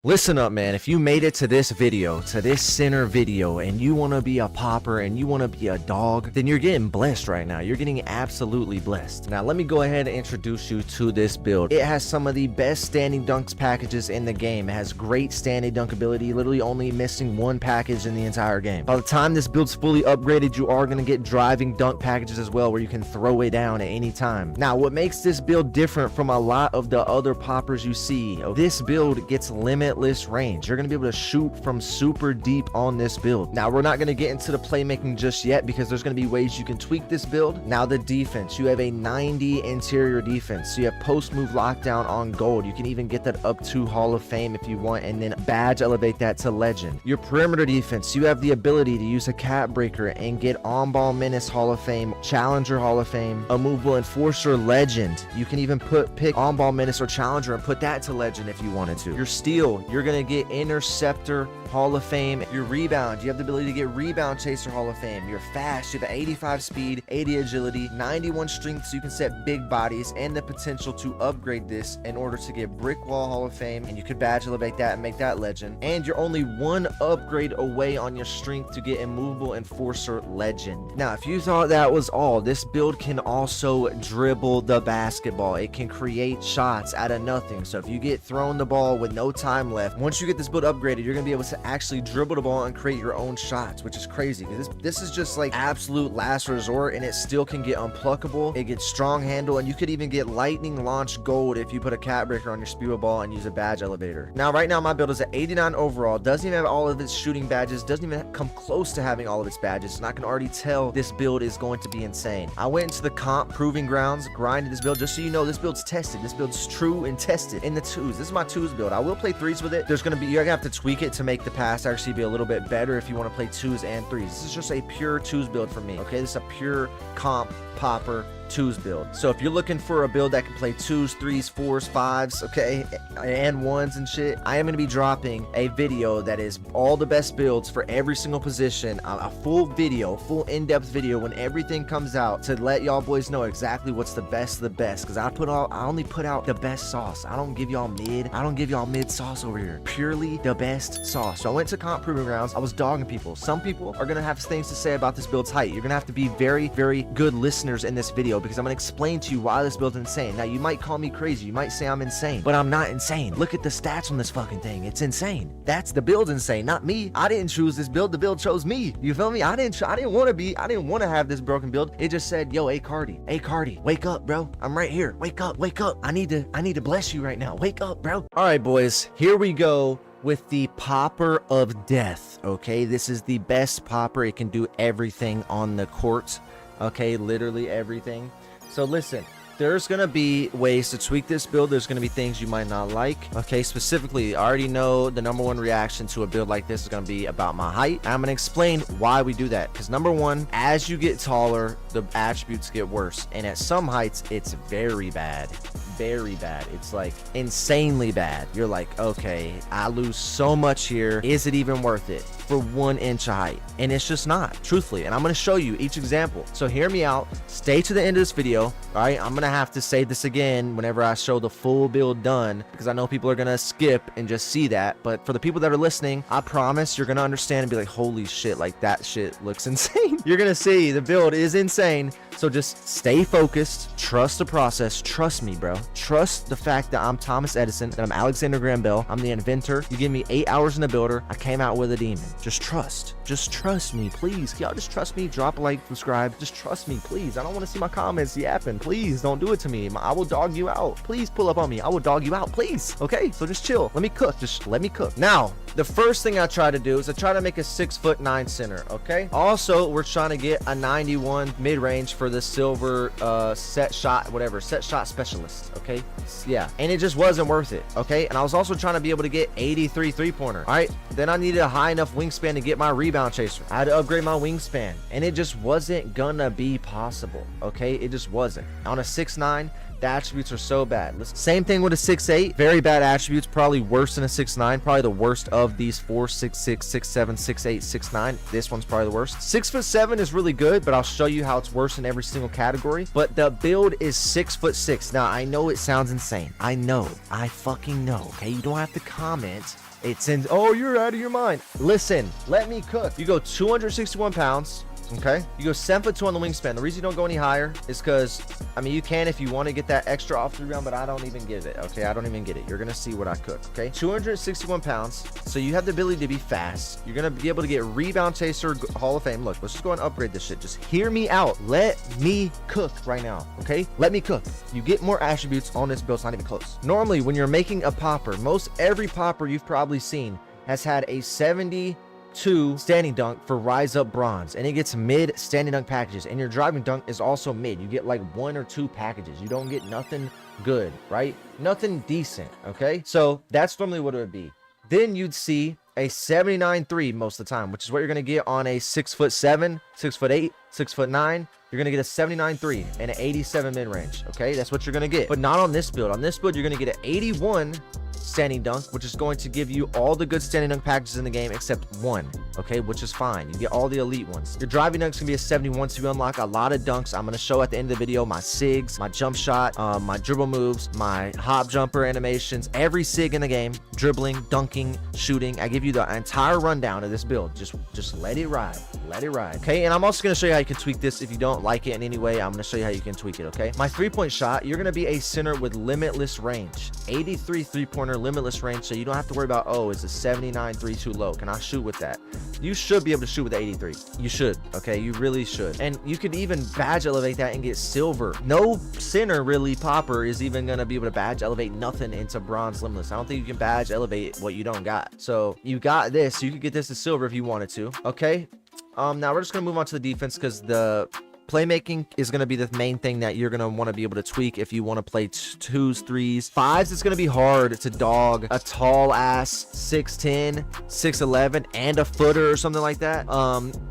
Listen up, man. If you made it to this video, to this center video, and you want to be a popper and you want to be a dog, then you're getting blessed right now. You're getting absolutely blessed. Now, let me go ahead and introduce you to this build. It has some of the best standing dunks packages in the game. It has great standing dunk ability, literally only missing one package in the entire game. By the time this build's fully upgraded, you are going to get driving dunk packages as well, where you can throw it down at any time. Now, what makes this build different from a lot of the other poppers you see, this build gets limitless range. You're going to be able to shoot from super deep on this build. Now, we're not going to get into the playmaking just yet because there's going to be ways you can tweak this build. Now, the defense, you have a 90 interior defense. So you have post move lockdown on gold. You can even get that up to Hall of Fame if you want, and then badge elevate that to legend. Your perimeter defense, you have the ability to use a cap breaker and get on ball menace Hall of Fame, challenger Hall of Fame, a movable enforcer legend. You can even pick on ball menace or challenger and put that to legend if you wanted to. Your steal, you're going to get interceptor Hall of Fame. Your rebound, you have the ability to get rebound chaser Hall of Fame. You're fast, you have 85 speed, 80 agility, 91 strength, so you can set big bodies, and the potential to upgrade this in order to get brick wall Hall of Fame, and you could badge elevate that and make that legend. And you're only one upgrade away on your strength to get immovable enforcer legend. Now, if you thought that was all, this build can also dribble the basketball. It can create shots out of nothing. So if you get thrown the ball with no time left, once you get this build upgraded, you're gonna be able to actually dribble the ball and create your own shots, which is crazy because this is just like absolute last resort, and it still can get unpluckable. It gets strong handle, and you could even get lightning launch gold if you put a cap breaker on your speedball ball and use a badge elevator. Now, right now, my build is at 89 overall. Doesn't even have all of its shooting badges. Doesn't even come close to having all of its badges, and I can already tell this build is going to be insane. I went into the comp proving grounds, grinded this build. Just so you know, this build's tested. This build's true and tested in the twos. This is my twos build. I will play threes with it. You're gonna have to tweak it to make the pass actually be a little bit better if you want to play twos and threes. This is just a pure twos build for me. Okay, this is a pure comp popper twos build. So if you're looking for a build that can play twos, threes, fours, fives, okay, and ones and shit, I am going to be dropping a video that is all the best builds for every single position, a full video, full in-depth video when everything comes out, to let y'all boys know exactly what's the best of the best, because I only put out the best sauce. I don't give y'all mid sauce over here. Purely the best sauce. So I went to comp proving grounds. I was dogging people. Some people are going to have things to say about this build's height. You're going to have to be very, very good listeners in this video, because I'm going to explain to you why this build's insane. Now, you might call me crazy. You might say I'm insane, but I'm not insane. Look at the stats on this fucking thing. It's insane. That's the build's insane, not me. I didn't choose this build. The build chose me. You feel me? I didn't want to have this broken build. It just said, yo, AyCartii, wake up, bro. I'm right here. Wake up. I need to bless you right now. Wake up, bro. All right, boys, here we go with the popper of death. Okay, this is the best popper. It can do everything on the court. Okay, literally everything. So listen, there's gonna be ways to tweak this build. There's gonna be things you might not like. Okay, specifically, I already know the number one reaction to a build like this is gonna be about my height. I'm gonna explain why we do that, because number one, as you get taller, the attributes get worse, and at some heights it's very bad. It's like insanely bad. You're like, okay, I lose so much here. Is it even worth it for 1 inch of height? And it's just not, truthfully. And I'm going to show you each example. So hear me out. Stay to the end of this video. All right, I'm going to have to say this again whenever I show the full build done, because I know people are going to skip and just see that. But for the people that are listening, I promise you're going to understand and be like, holy shit, like that shit looks insane. You're going to see the build is insane. So just stay focused, trust the process, trust me, bro. Trust the fact that I'm Thomas Edison, that I'm Alexander Graham Bell, I'm the inventor. You give me 8 hours in the builder, I came out with a demon. Just trust me, please. Y'all just trust me. Drop a like, subscribe. Just trust me, please. I don't want to see my comments yapping. Please don't do it to me. I will dog you out. Please pull up on me. I will dog you out, please. Okay, so just chill. Let me cook. Just let me cook. Now, the first thing I try to do is I try to make a 6'9" center. Okay. Also, we're trying to get a 91 mid-range for the silver set shot specialist. Okay. Yeah. And it just wasn't worth it. Okay. And I was also trying to be able to get 83 3-pointer. All right. Then I needed a high enough wingspan to get my rebound chaser. I had to upgrade my wingspan, and it just wasn't gonna be possible. Okay. It just wasn't. On a 6'9", the attributes are so bad. Listen, same thing with a 6'8", very bad attributes, probably worse than a 6'9", probably the worst of these 4, 6'6", 6'7", 6'8", 6'9". This one's probably the worst. 6'7" is really good, but I'll show you how it's worse in every single category. But the build is 6'6". Now, I know it sounds insane. I know. I fucking know. Okay, you don't have to comment Oh, you're out of your mind. Listen, let me cook. You go 261 pounds. Okay, you go 7'2" on the wingspan. The reason you don't go any higher is because, I mean, you can if you want to get that extra off the rebound, but I don't even get it. Okay, I don't even get it. You're gonna see what I cook. Okay, 261 pounds. So you have the ability to be fast. You're gonna be able to get rebound chaser, Hall of Fame. Look, let's just go and upgrade this shit. Just hear me out. Let me cook right now. Okay, let me cook. You get more attributes on this build. It's not even close. Normally, when you're making a popper, most every popper you've probably seen has had a 72 standing dunk for rise up bronze, and it gets mid standing dunk packages, and your driving dunk is also mid. You get like 1 or 2 packages. You don't get nothing good, right? Nothing decent. Okay, so that's normally what it would be. Then you'd see a 79.3 most of the time, which is what you're going to get on a 6'7", 6'8", 6'9". You're going to get a 79.3 and an 87 mid-range. Okay, that's what you're going to get, but not on this build. On this build, you're going to get an 81 standing dunk, which is going to give you all the good standing dunk packages in the game except 1, okay, which is fine. You get all the elite ones. Your driving dunk's gonna be a 71, so you unlock a lot of dunks. I'm gonna show at the end of the video my sigs, my jump shot, my dribble moves, my hop jumper animations, every sig in the game, dribbling, dunking, shooting. I give you the entire rundown of this build. Just let it ride. Let it ride. Okay, and I'm also gonna show you how you can tweak this. If you don't like it in any way, I'm gonna show you how you can tweak it. Okay, my 3-point shot, you're gonna be a center with limitless range, 83 3-pointer limitless range, so you don't have to worry about, oh, is the 79.3 too low? Can I shoot with that? You should be able to shoot with the 83. You should. Okay, you really should. And you could even badge elevate that and get silver. No center really popper is even gonna be able to badge elevate nothing into bronze limitless. I don't think you can badge elevate what you don't got. So you got this. You could get this to silver if you wanted to. Okay, now we're just gonna move on to the defense, because the playmaking is going to be the main thing that you're going to want to be able to tweak if you want to play 2s, 3s. 5s, it's going to be hard to dog a tall ass 6'10", 6'11", and a footer or something like that.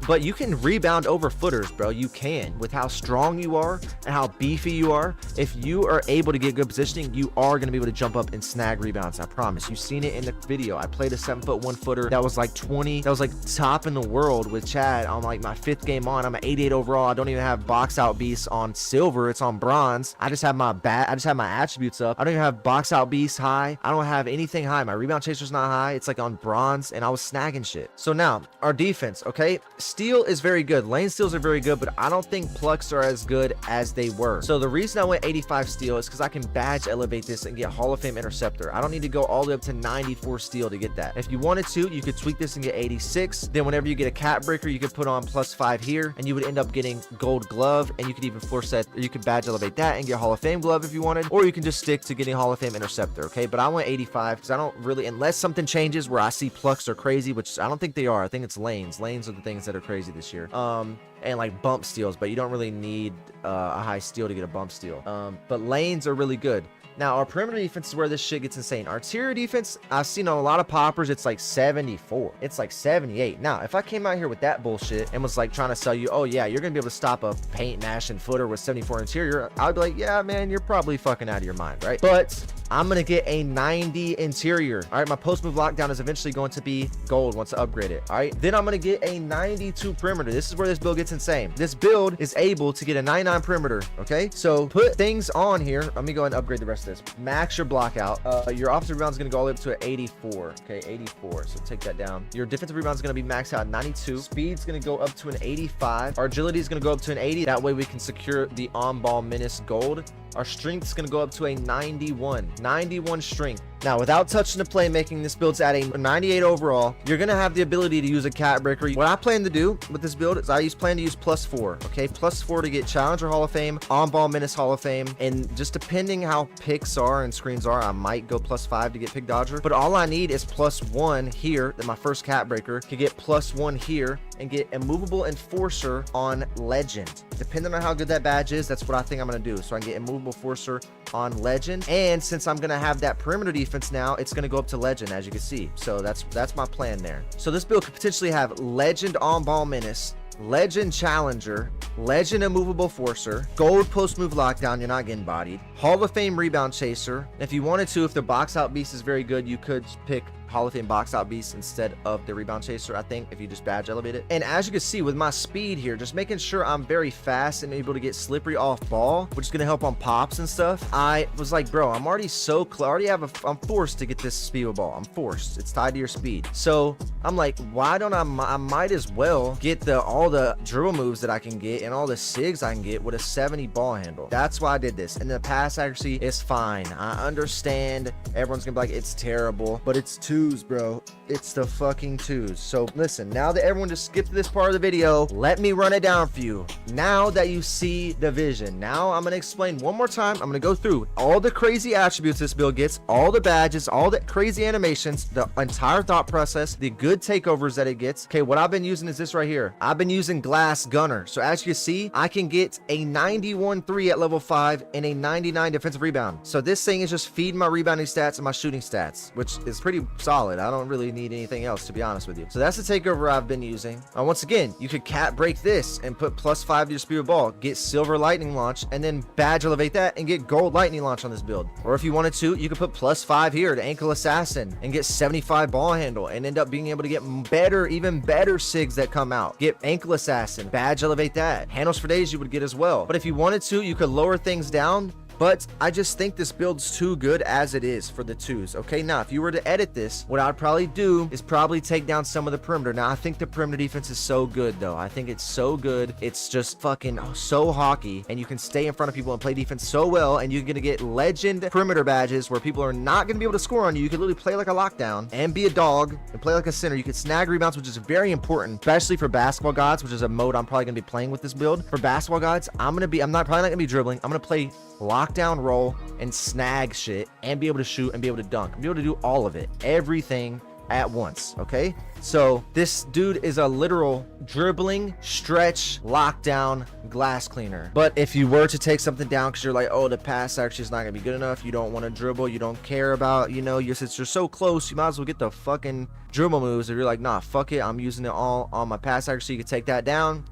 But you can rebound over footers, bro. You can, with how strong you are and how beefy you are. If you are able to get good positioning, you are going to be able to jump up and snag rebounds. I promise. You've seen it in the video. I played a 7'1" footer that was like 20. That was like top in the world with Chad on like my 5th game on. I'm an 88 overall. I don't even have box out beasts on silver. It's on bronze. I just have my attributes up. I don't even have box out beasts high. I don't have anything high. My rebound chaser's not high. It's like on bronze, and I was snagging shit. So now our defense, okay, steal is very good. Lane steals are very good, but I don't think plucks are as good as they were. So the reason I went 85 steal is because I can badge elevate this and get Hall of Fame interceptor. I don't need to go all the way up to 94 steal to get that. If you wanted to, you could tweak this and get 86. Then whenever you get a cat breaker, you could put on +5 here, and you would end up getting gold glove, and you could even force that, you could badge elevate that and get Hall of Fame glove if you wanted, or you can just stick to getting Hall of Fame interceptor. Okay, but I went 85 because I don't really, unless something changes where I see plucks are crazy, which I don't think they are. I think it's lanes. Lanes are the things that are crazy this year. And like bump steals, but you don't really need a high steal to get a bump steal. But lanes are really good. Now, our perimeter defense is where this shit gets insane. Our interior defense, I've seen on a lot of poppers, it's like 74. It's like 78. Now, if I came out here with that bullshit and was like trying to sell you, oh yeah, you're gonna be able to stop a paint, mash, and footer with 74 interior, I'd be like, yeah, man, you're probably fucking out of your mind, right? But I'm gonna get a 90 interior. All right, my post move lockdown is eventually going to be gold once I upgrade it. All right, then I'm gonna get a 92 perimeter. This is where this build gets insane. This build is able to get a 99 perimeter. Okay, so put things on here. Let me go ahead and upgrade the rest of this. Max your block out. Your offensive rebound is gonna go all the way up to an 84. Okay, 84. So take that down. Your defensive rebound is gonna be maxed out at 92. Speed's gonna go up to an 85. Our agility is gonna go up to an 80. That way we can secure the on-ball menace gold. Our strength is going to go up to a 91 strength. Now, without touching the playmaking, this build's at a 98 overall. You're going to have the ability to use a cat breaker. What I plan to do with this build is plan to use +4. Okay, +4 to get Challenger Hall of Fame, On-Ball Menace Hall of Fame, and just depending how picks are and screens are, I might go +5 to get Pick Dodger. But all I need is +1 here, that my first cat breaker, to get +1 here, and get Immovable Enforcer on Legend. Depending on how good that badge is, that's what I think I'm going to do. So I can get Immovable Enforcer on Legend, and since I'm going to have that perimeter defense now, it's going to go up to Legend, as you can see. So that's my plan there. So this build could potentially have Legend On-Ball Menace, Legend Challenger, Legend Immovable Forcer, Gold Post Move Lockdown, you're not getting bodied, Hall of Fame Rebound Chaser. If you wanted to, if the box out beast is very good, you could pick Hall of Fame box out beast instead of the rebound chaser, I think, if you just badge elevate it. And as you can see with my speed here, just making sure I'm very fast and able to get slippery off ball, which is going to help on pops and stuff. I was like, bro, I'm already so close. I'm forced to get this speed with ball. I'm forced. It's tied to your speed. So I'm like, why don't I might as well get all the dribble moves that I can get and all the sigs I can get with a 70 ball handle. That's why I did this. And the pass accuracy is fine. I understand everyone's gonna be like, it's terrible, but it's twos, bro. It's the fucking twos. So listen, now that everyone just skipped to this part of the video, let me run it down for you. Now that you see the vision, now I'm gonna explain one more time. I'm gonna go through all the crazy attributes this build gets, all the badges, all the crazy animations, the entire thought process, the good takeovers that it gets. Okay, what I've been using is this right here. I've been using Glass Gunner. So as you can see, I can get a 91-3 at level 5 and a 99 defensive rebound. So this thing is just feeding my rebounding stats and my shooting stats, which is pretty solid. I don't really need anything else, to be honest with you. So that's the takeover I've been using. Once again, you could cat break this and put +5 to your speed of ball, get silver lightning launch, and then badge elevate that and get gold lightning launch on this build. Or if you wanted to, you could put +5 here to ankle assassin and get 75 ball handle and end up being able to get better, even better sigs that come out. Get ankle assassin, badge elevate that. Handles for days you would get as well. But if you wanted to, you could lower things down. But I just think this build's too good as it is for the twos. Okay, now if you were to edit this, what I'd probably do is probably take down some of the perimeter. Now I think the perimeter defense is so good though. I think it's so good. It's just fucking so hockey, and you can stay in front of people and play defense so well, and you're gonna get legend perimeter badges where people are not gonna be able to score on you. You can literally play like a lockdown and be a dog and play like a center. You can snag rebounds, which is very important, especially for basketball gods, which is a mode I'm probably gonna be playing with this build. For basketball gods, I'm probably not gonna be dribbling. I'm gonna play lockdown, roll, and snag shit, and be able to shoot and be able to dunk, be able to do all of it, everything at once. Okay, so this dude is a literal dribbling, stretch, lockdown glass cleaner. But if you were to take something down because you're like, oh, the pass actually is not gonna be good enough, you don't want to dribble, you don't care about, you know, since you're so close, you might as well get the fucking dribble moves. If you're like, nah, fuck it, I'm using it all on my pass accuracy, you could take that down.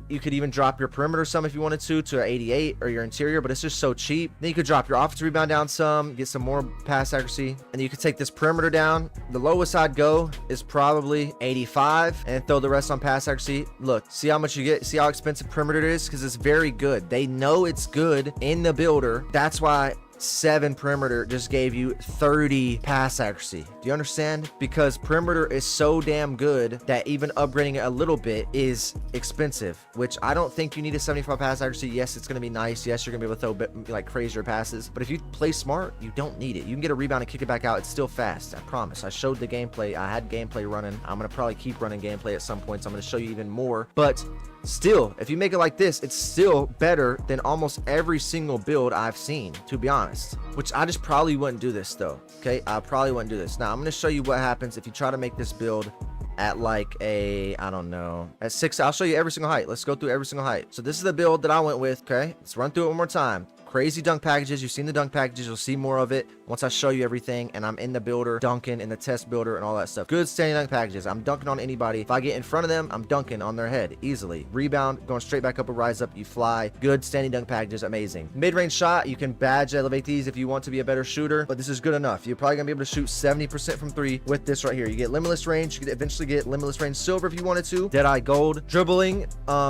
You could even drop your perimeter some if you wanted to an 88, or your interior, but it's just so cheap. Then you could drop your offensive rebound down some, get some more pass accuracy, and you could take this perimeter down. The lowest I'd go is probably 85 and throw the rest on pass accuracy. Look, see how much you get, see how expensive perimeter it is, because it's very good. They know it's good in the builder. That's why 7 perimeter just gave you 30 pass accuracy. Do you understand? Because perimeter is so damn good that even upgrading it a little bit is expensive, which I don't think you need a 75 pass accuracy. Yes, it's going to be nice. Yes, you're going to be able to throw like crazier passes, but if you play smart, you don't need it. You can get a rebound and kick it back out. It's still fast. I promise. I showed the gameplay. I had gameplay running. I'm going to probably keep running gameplay at some point, so I'm going to show you even more. But still, if you make it like this, it's still better than almost every single build I've seen, to be honest. Which I just probably wouldn't do this though. Okay, I probably wouldn't do this. Now I'm going to show you what happens if you try to make this build at like a, I don't know, at 6. I'll show you every single height. Let's go through every single height. So this is the build that I went with. Okay, let's run through it one more time. Crazy dunk packages. You've seen the dunk packages. You'll see more of it once I show you everything, and I'm in the builder dunking, in the test builder, and all that stuff. Good standing dunk packages. I'm dunking on anybody. If I get in front of them, I'm dunking on their head easily. Rebound, going straight back up, a rise up, you fly. Good standing dunk packages. Amazing. Mid-range shot, you can badge elevate these if you want to be a better shooter, but this is good enough. You're probably gonna be able to shoot 70% from 3 with this right here. You get limitless range. You could eventually get limitless range silver if you wanted to. Deadeye gold. Dribbling,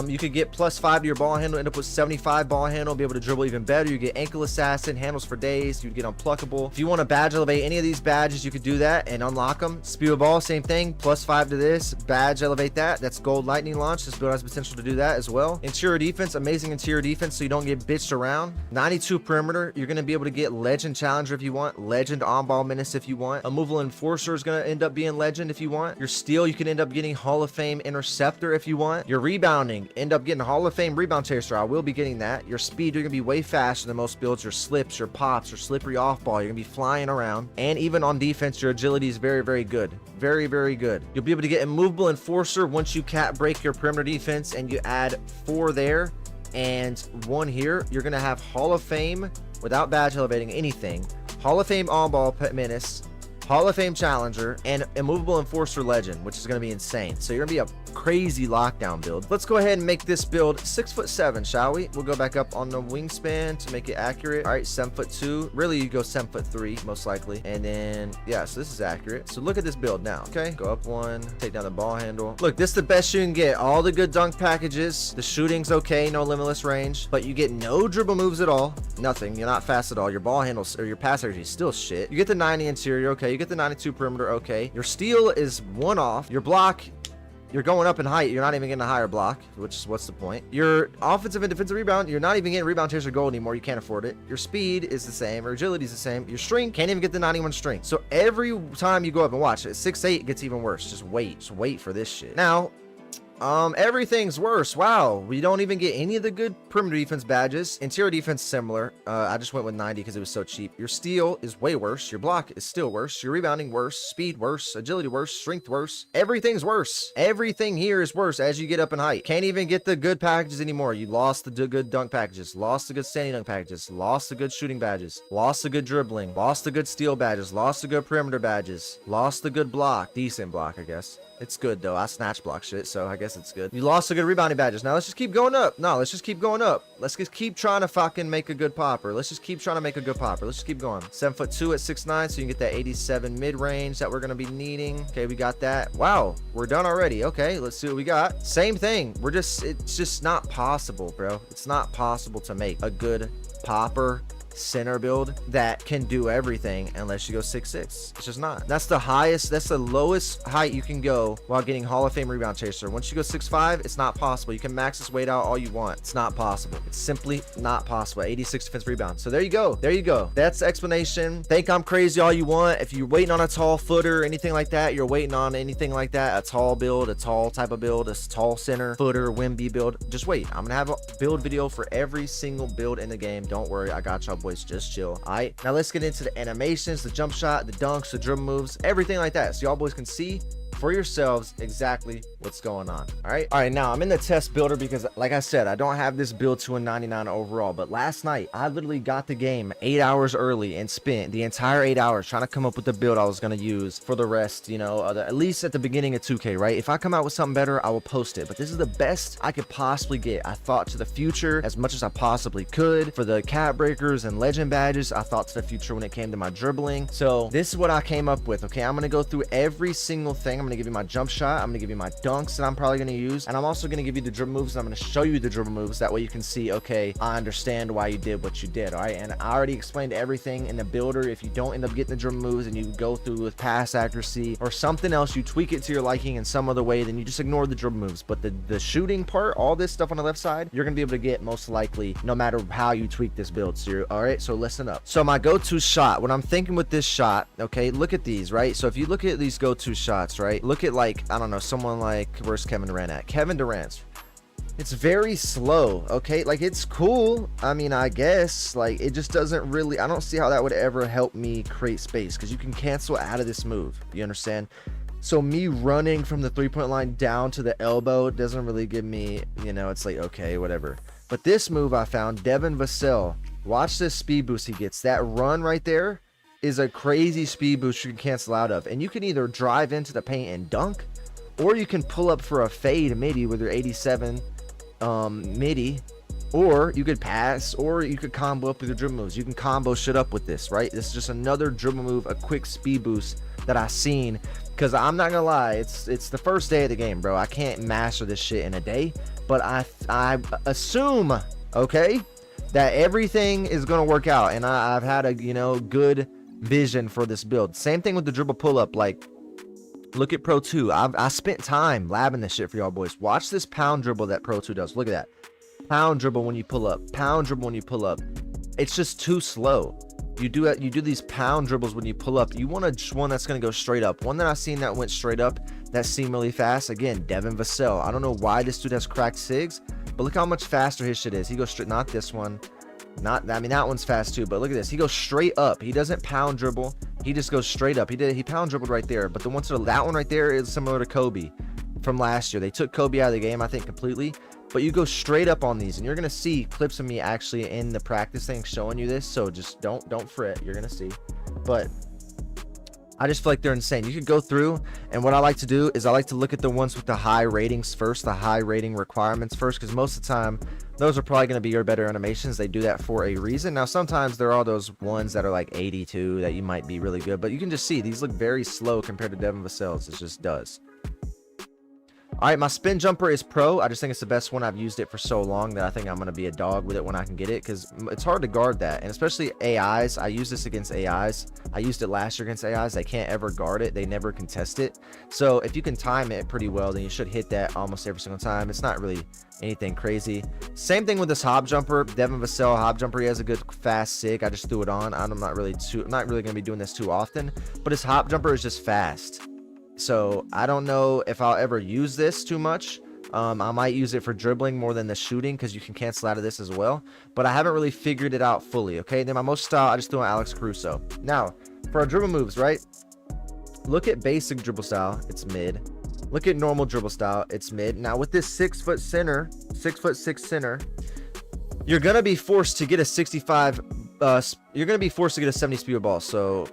you could get +5 to your ball handle, end up with 75 ball handle, be able to dribble even better. You get ankle assassin, handles for days, you'd get unpluckable. If you want to badge elevate any of these badges, you could do that and unlock them. Speed of ball, same thing, +5 to this, badge elevate that. That's gold lightning launch. This build has potential to do that as well. Interior defense, amazing interior defense, so you don't get bitched around. 92 perimeter, you're going to be able to get legend challenger if you want, legend on ball menace if you want. A movable enforcer is going to end up being legend if you want. Your steal, you can end up getting Hall of Fame interceptor if you want. Your rebounding, end up getting Hall of Fame rebound chaser. I will be getting that. Your speed, you're going to be way faster than most builds. Your slips, your pops, your slippery off ball, you're gonna be flying around. And even on defense, your agility is very, very good. Very, very good. You'll be able to get immovable enforcer once you cat break your perimeter defense and you add 4 there and 1 here. You're gonna have Hall of Fame without badge elevating anything. Hall of Fame on ball menace, Hall of Fame challenger, and immovable enforcer legend, which is going to be insane. So you're going to be a crazy lockdown build. Let's go ahead and make this build 6'7", shall we? We'll go back up on the wingspan to make it accurate. All right, 7'2". Really, you go 7'3", most likely. And then, yeah, so this is accurate. So look at this build now. Okay, go up one, take down the ball handle. Look, this is the best you can get. All the good dunk packages. The shooting's okay, no limitless range, but you get no dribble moves at all. Nothing. You're not fast at all. Your ball handles or your pass accuracy is still shit. You get the 90 interior, okay. You get the 92 perimeter, okay. Your steal is 1 off. Your block, you're going up in height. You're not even getting a higher block, which is what's the point. Your offensive and defensive rebound, you're not even getting rebound chase or goal anymore. You can't afford it. Your speed is the same. Your agility is the same. Your strength, can't even get the 91 strength. So every time you go up and watch it, 6'8", it gets even worse. Just wait for this shit. Now, everything's worse. Wow, we don't even get any of the good perimeter defense badges. Interior defense similar. I just went with 90 because it was so cheap. Your steal is way worse. Your block is still worse. Your rebounding worse. Speed worse. Agility worse. Strength worse. Everything's worse. Everything here is worse as you get up in height. Can't even get the good packages anymore. You lost the good dunk packages. Lost the good standing dunk packages. Lost the good shooting badges. Lost the good dribbling. Lost the good steal badges. Lost the good perimeter badges. Lost the good block. Decent block, I guess. It's good though. I snatch block shit, so I guess it's good. You lost the good rebounding badges. Now let's just keep going up. No, let's just keep going up. Let's just keep trying to fucking make a good popper. Let's just keep trying to make a good popper. Let's just keep going. 7'2" at 6'9", so you can get that 87 mid range that we're gonna be needing. Okay, we got that. Wow, we're done already. Okay, let's see what we got. Same thing. It's just not possible, bro. It's not possible to make a good popper center build that can do everything unless you go 6'6". It's just not. That's the highest, that's the lowest height you can go while getting Hall of Fame rebound chaser. Once you go 6'5", it's not possible. You can max this weight out all you want. It's not possible. It's simply not possible. 86 defense rebound. So there you go. There you go. That's the explanation. Think I'm crazy all you want. If you're waiting on a tall footer, anything like that, you're waiting on anything like that, a tall build, a tall type of build, a tall center, footer, Wimby build, just wait. I'm gonna have a build video for every single build in the game. Don't worry, I got y'all boys. Just chill. All right, now let's get into the animations, the jump shot, the dunks, the dribble moves, everything like that, so y'all boys can see for yourselves exactly what's going on. All right, now I'm in the test builder because, like I said, I don't have this build to a 99 overall, but last night I literally got the game 8 hours early and spent the entire 8 hours trying to come up with the build I was going to use for the rest, you know, at least at the beginning of 2K, right? If I come out with something better, I will post it, but this is the best I could possibly get. I thought to the future as much as I possibly could. For the cat breakers and legend badges, I thought to the future when it came to my dribbling. So this is what I came up with. Okay, I'm going to go through every single thing. I'm going to give you my jump shot, I'm going to give you my dunks that I'm probably going to use, and I'm also going to give you the dribble moves, and I'm going to show you the dribble moves. That way you can see, okay, I understand why you did what you did. All right, and I already explained everything in the builder. If you don't end up getting the dribble moves and you go through with pass accuracy or something else, you tweak it to your liking in some other way, then you just ignore the dribble moves. But the shooting part, all this stuff on the left side, you're going to be able to get most likely no matter how you tweak this build. So all right, so listen up. So my go-to shot, what I'm thinking with this shot, okay, look at these, right? So if you look at these go-to shots, right, look at, like, I don't know, someone like, where's Kevin Durant at? Kevin Durant's, it's very slow, okay? Like, it's cool, I mean, I guess, like, it just doesn't really, I don't see how that would ever help me create space, because you can cancel out of this move, you understand? So me running from the three-point line down to the elbow doesn't really give me, you know, it's like, okay, whatever. But this move I found, Devin Vassell, watch this speed boost he gets. That run right there is a crazy speed boost you can cancel out of, and you can either drive into the paint and dunk, or you can pull up for a fade midi with your 87 midi, or you could pass, or you could combo up with your dribble moves. You can combo shit up with this, right? This is just another dribble move, a quick speed boost that I seen, because I'm not gonna lie, it's the first day of the game, bro. I can't master this shit in a day, but I assume, okay, that everything is gonna work out, and I've had a, you know, good vision for this build. Same thing with the dribble pull up. Like, look at Pro 2. I spent time labbing this shit for y'all boys. Watch this pound dribble that Pro 2 does. Look at that. Pound dribble when you pull up. Pound dribble when you pull up. It's just too slow. You do these pound dribbles when you pull up. You want one that's going to go straight up. One that I've seen that went straight up that seemed really fast. Again, Devin Vassell. I don't know why this dude has cracked sigs, but look how much faster his shit is. He goes straight. Not this one. I mean, that one's fast too, but look at this. He goes straight up. He doesn't pound dribble. He just goes straight up. He pound dribbled right there, but the one to that one right there is similar to Kobe from last year. They took Kobe out of the game, I think, completely, but you go straight up on these, and you're gonna see clips of me actually in the practice thing showing you this, so just don't fret. You're gonna see. But I just feel like they're insane. You could go through, and what I like to do is I like to look at the ones with the high ratings first, the high rating requirements first, because most of the time those are probably going to be your better animations. They do that for a reason. Now sometimes there are those ones that are like 82 that you might be really good, but you can just see these look very slow compared to Devin Vassell's. It just does. All right, my spin jumper is pro. I just think it's the best one. I've used it for so long that I think I'm going to be a dog with it when I can get it, because it's hard to guard that. And especially AIs. I use this against AIs. I used it last year against AIs. They can't ever guard it. They never contest it. So if you can time it pretty well, then you should hit that almost every single time. It's not really anything crazy. Same thing with this hop jumper. Devin Vassell hop jumper, he has a good fast sig. I just threw it on. I'm not really going to be doing this too often, but his hop jumper is just fast. So I don't know if I'll ever use this too much. I might use it for dribbling more than the shooting, because you can cancel out of this as well, but I haven't really figured it out fully. Okay, then my most style, I just threw on Alex Caruso. Now for our dribble moves, right? Look at basic dribble style, it's mid. Look at normal dribble style, it's mid. Now with this 6'6" center, you're gonna be forced to get a 65 you're gonna be forced to get a 70 speed ball, so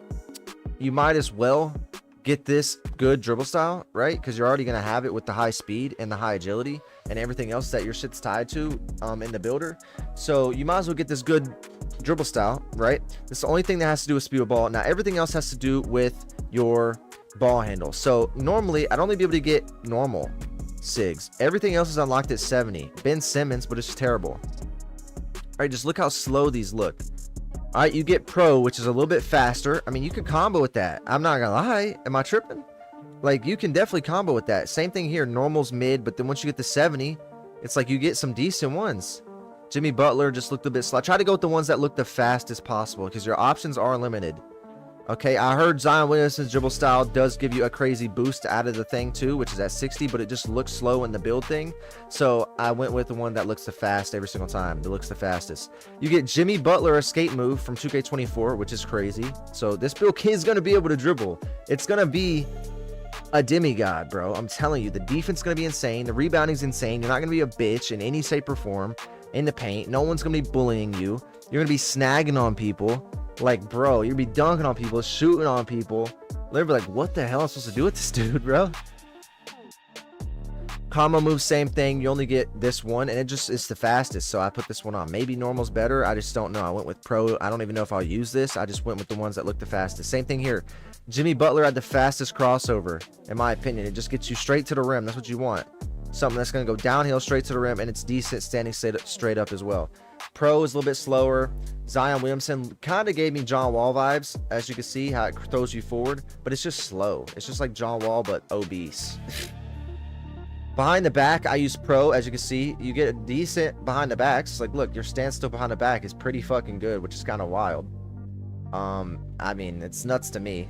you might as well get this good dribble style, right? Because you're already going to have it with the high speed and the high agility and everything else that your shit's tied to in the builder. So you might as well get this good dribble style, right? It's the only thing that has to do with speed of ball. Now everything else has to do with your ball handle. So normally I'd only be able to get normal sigs. Everything else is unlocked at 70. Ben Simmons, but it's terrible. All right, just look how slow these look. All right, you get pro, which is a little bit faster. I mean, you can combo with that. I'm not gonna lie. Am I tripping? Like, you can definitely combo with that. Same thing here. Normal's mid, but then once you get to 70, it's like you get some decent ones. Jimmy Butler just looked a bit slow. Try to go with the ones that look the fastest possible, because your options are limited. Okay, I heard Zion Williamson's dribble style does give you a crazy boost out of the thing too, which is at 60, but it just looks slow in the build thing. So I went with the one that looks the fast every single time. That looks the fastest. You get Jimmy Butler escape move from 2K24, which is crazy. So this build is going to be able to dribble. It's going to be a demigod, bro. I'm telling you, the defense is going to be insane. The rebounding's insane. You're not going to be a bitch in any shape or form in the paint. No one's going to be bullying you. You're going to be snagging on people. Like, bro, you'll be dunking on people, shooting on people. They'll be like, what the hell am I supposed to do with this dude, bro? Combo move, same thing. You only get this one, and it's the fastest, so I put this one on. Maybe normal's better. I just don't know. I went with pro. I don't even know if I'll use this. I just went with the ones that look the fastest. Same thing here. Jimmy Butler had the fastest crossover, in my opinion. It just gets you straight to the rim. That's what you want. Something that's going to go downhill straight to the rim, and it's decent standing straight up as well. Pro is a little bit slower. Zion Williamson kind of gave me John Wall vibes, as you can see how it throws you forward, but it's just slow. It's just like John Wall, but obese. Behind the back, I use pro. As you can see, you get a decent behind the backs. Like, look, your standstill behind the back is pretty fucking good, which is kind of wild. I mean, it's nuts to me.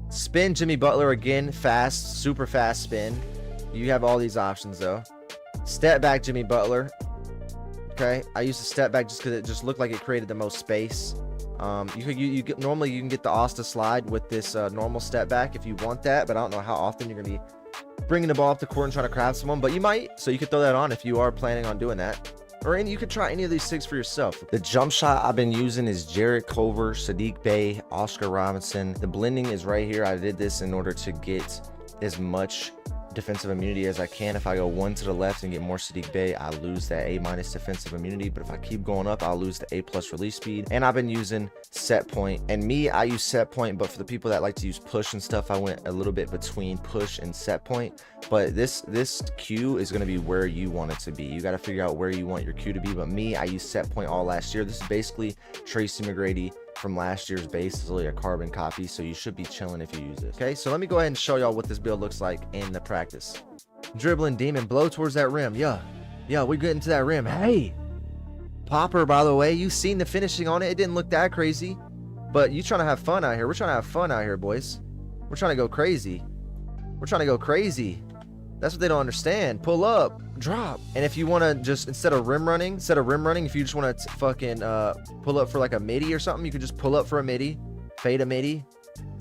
Spin Jimmy Butler again, fast, super fast spin. You have all these options though. Step back Jimmy Butler. Okay, I used to step back just because it just looked like it created the most space. Normally you can get the Asta slide with this normal step back if you want that, but I don't know how often you're gonna be bringing the ball up the court and trying to craft someone, but you might, so you could throw that on if you are planning on doing that. Or you could try any of these sigs for yourself. The jump shot I've been using is Jarrett Culver, Sadiq Bey, Oscar Robinson. The blending is right here. I did this in order to get as much defensive immunity as I can. If I go one to the left and get more Sadiq Bey, I lose that A- defensive immunity, but if I keep going up, I'll lose the A+ release speed. And I've been using set point, and me, I use set point, but for the people that like to use push and stuff, I went a little bit between push and set point. But this Q is going to be where you want it to be. You got to figure out where you want your Q to be, but me, I used set point all last year. This is basically Tracy McGrady from last year's base. It's really a carbon copy, so you should be chilling if you use it. Okay, so let me go ahead and show y'all what this build looks like in the practice. Dribbling demon, blow towards that rim. Yeah, we're getting to that rim. Hey, popper, by the way, you seen the finishing on it. It didn't look that crazy, but you trying to have fun out here. We're trying to have fun out here, boys. We're trying to go crazy. We're trying to go crazy. That's what they don't understand. Pull up, drop. And if you want to just, instead of rim running, if you just want to fucking pull up for like a midi or something, you could just pull up for a midi, fade a midi.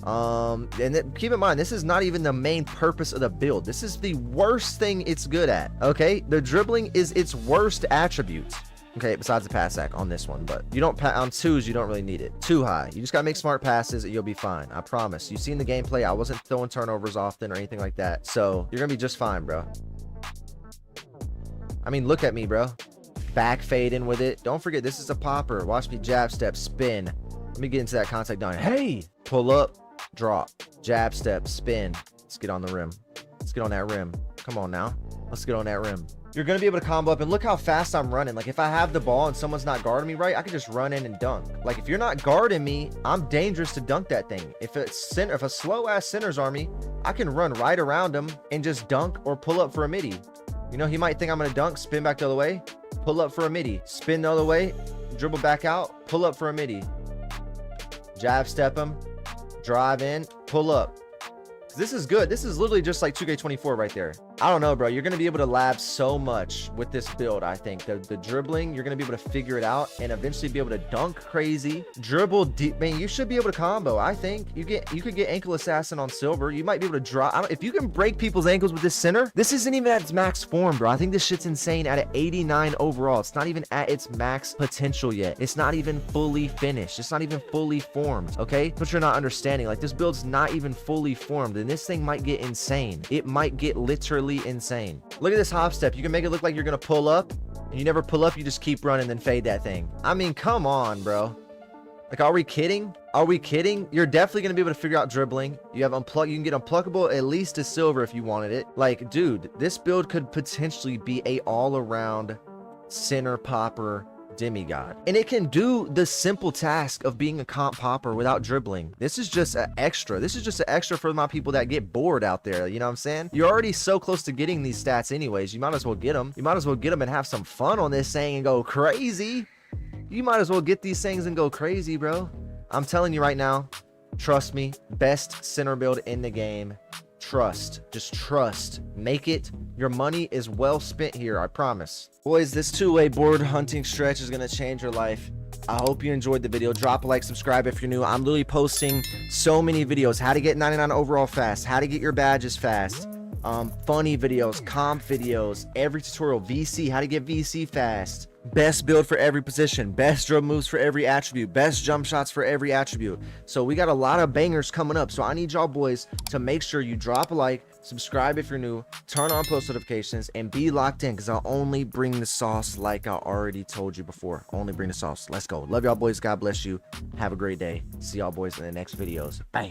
And then, keep in mind, this is not even the main purpose of the build. This is the worst thing it's good at. Okay, the dribbling is its worst attribute. Okay, besides the pass sack on this one, but you don't on twos, you don't really need it too high. You just gotta make smart passes and you'll be fine. I promise. You've seen the gameplay. I wasn't throwing turnovers often or anything like that, so you're gonna be just fine, bro. I mean, look at me, bro. Back fade in with it. Don't forget, this is a popper. Watch me jab step, spin. Let me get into that contact down. Hey, pull up, drop, jab step, spin. Let's get on the rim. Let's get on that rim. Come on now. Let's get on that rim. You're going to be able to combo up, and look how fast I'm running. Like, if I have the ball and someone's not guarding me right, I can just run in and dunk. Like, if you're not guarding me, I'm dangerous to dunk that thing. If a slow ass center's on me, I can run right around him and just dunk or pull up for a midi. You know, he might think I'm going to dunk, spin back the other way, pull up for a midi, spin the other way, dribble back out, pull up for a midi, jab step him, drive in, pull up. This is good. This is literally just like 2K24 right there. I don't know, bro. You're going to be able to lab so much with this build, I think. The dribbling, you're going to be able to figure it out and eventually be able to dunk crazy. Dribble deep. Man, you should be able to combo, I think. You could get ankle assassin on silver. You might be able to draw. If you can break people's ankles with this center, this isn't even at its max form, bro. I think this shit's insane at an 89 overall. It's not even at its max potential yet. It's not even fully finished. It's not even fully formed, okay? But you're not understanding. Like, this build's not even fully formed, and this thing might get insane. It might get literally insane. Look at this hop step. You can make it look like you're gonna pull up, and you never pull up. You just keep running, then fade that thing. I mean, come on, bro. Like, are we kidding? Are we kidding? You're definitely gonna be able to figure out dribbling. You have unplug. You can get unpluckable at least to silver if you wanted it. Like, dude, this build could potentially be a all-around center popper demigod, and it can do the simple task of being a comp popper without dribbling. This is just an extra. This is just an extra for my people that get bored out there. You know what I'm saying? You're already so close to getting these stats anyways. You might as well get them. You might as well get them and have some fun on this thing and go crazy. You might as well get these things and go crazy, bro. I'm telling you right now, trust me, best center build in the game. Trust, just trust. Make it. Your money is well spent here, I promise. Boys, this two-way board hunting stretch is going to change your life. I hope you enjoyed the video. Drop a like, subscribe if you're new. I'm literally posting so many videos. How to get 99 overall fast, how to get your badges fast, funny videos, comp videos, every tutorial, VC, how to get VC fast, best build for every position, best dribble moves for every attribute, best jump shots for every attribute. So we got a lot of bangers coming up, so I need y'all boys to make sure you drop a like, subscribe if you're new, turn on post notifications, and be locked in, because I'll only bring the sauce like I already told you before. Only bring the sauce. Let's go. Love y'all boys. God bless you. Have a great day. See y'all boys in the next videos. Bye.